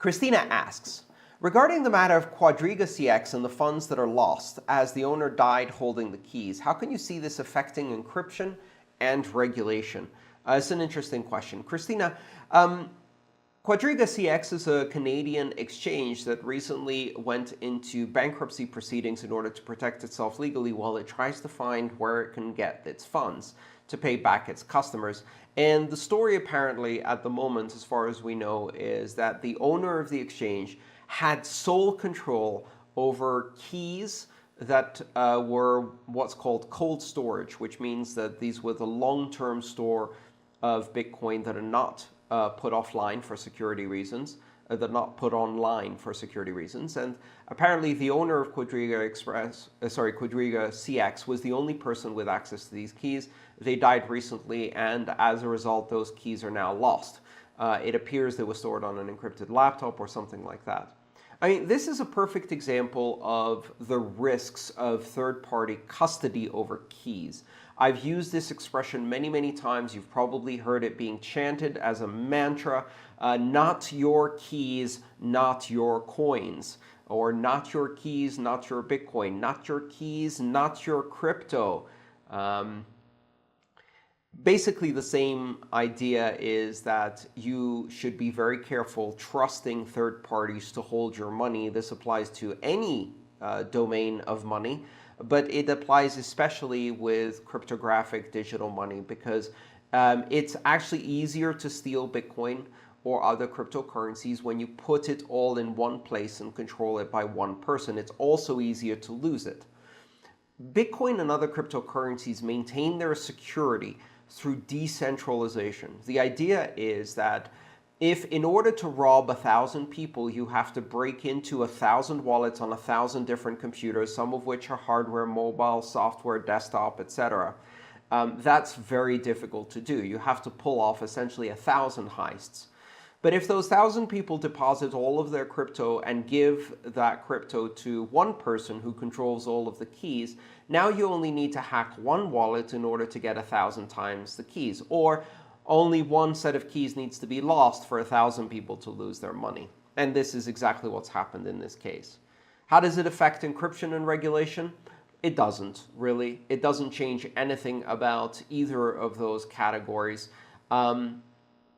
Christina asks, regarding the matter of QuadrigaCX and the funds that are lost as the owner died holding the keys, how can you see this affecting encryption and regulation? It's an interesting question. Christina, QuadrigaCX is a Canadian exchange that recently went into bankruptcy proceedings in order to protect itself legally while it tries to find where it can get its funds to pay back its customers. And the story apparently at the moment, as far as we know, is that the owner of the exchange had sole control over keys that were what's called cold storage, which means that these were the long-term store of Bitcoin that are not put offline for security reasons, that are not put online for security reasons. And apparently the owner of QuadrigaCX was the only person with access to these keys. They died recently, and as a result, those keys are now lost. It appears they were stored on an encrypted laptop or something like that. I mean, this is a perfect example of the risks of third-party custody over keys. I've used this expression many, many times. You've probably heard it being chanted as a mantra, not your keys, not your coins, or not your keys, not your Bitcoin, not your keys, not your crypto. Basically, the same idea is that you should be very careful trusting third parties to hold your money. This applies to any domain of money, but it applies especially with cryptographic digital money because it's actually easier to steal Bitcoin or other cryptocurrencies when you put it all in one place and control it by one person. It's also easier to lose it. Bitcoin and other cryptocurrencies maintain their security through decentralization. The idea is that if in order to rob 1,000 people, you have to break into 1,000 wallets on 1,000 different computers, some of which are hardware, mobile, software, desktop, etc., that's very difficult to do. You have to pull off essentially 1,000 heists. But if those 1,000 people deposit all of their crypto and give that crypto to one person who controls all of the keys, now you only need to hack one wallet in order to get 1,000 times the keys. Or only one set of keys needs to be lost for 1,000 people to lose their money. And this is exactly what's happened in this case. How does it affect encryption and regulation? It doesn't, really. It doesn't change anything about either of those categories.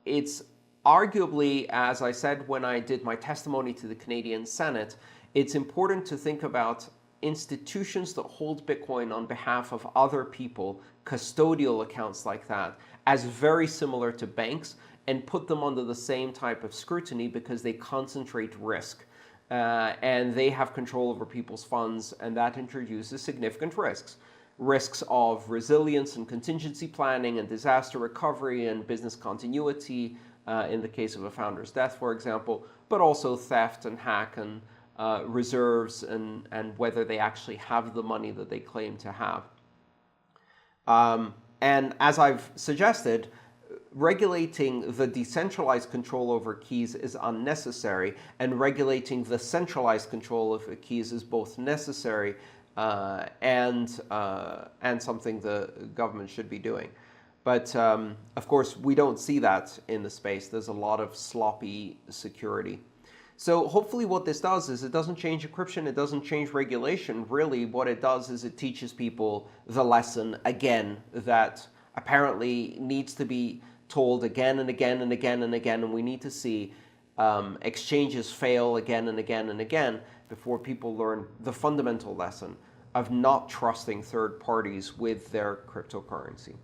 It's arguably, as I said when I did my testimony to the Canadian Senate, it's important to think about institutions that hold Bitcoin on behalf of other people, custodial accounts like that, as very similar to banks and put them under the same type of scrutiny because they concentrate risk. And they have control over people's funds, and that introduces significant risks. Risks of resilience and contingency planning and disaster recovery and business continuity, in the case of a founder's death, for example, but also theft and hack and reserves and whether they actually have the money that they claim to have. And as I've suggested, regulating the decentralized control over keys is unnecessary, and regulating the centralized control of keys is both necessary and something the government should be doing. But of course, we don't see that in the space. There's a lot of sloppy security. So hopefully what this does is it doesn't change encryption, it doesn't change regulation. Really, what it does is it teaches people the lesson again that apparently needs to be told again and again and again and again, and we need to see exchanges fail again and again and again before people learn the fundamental lesson of not trusting third parties with their cryptocurrency.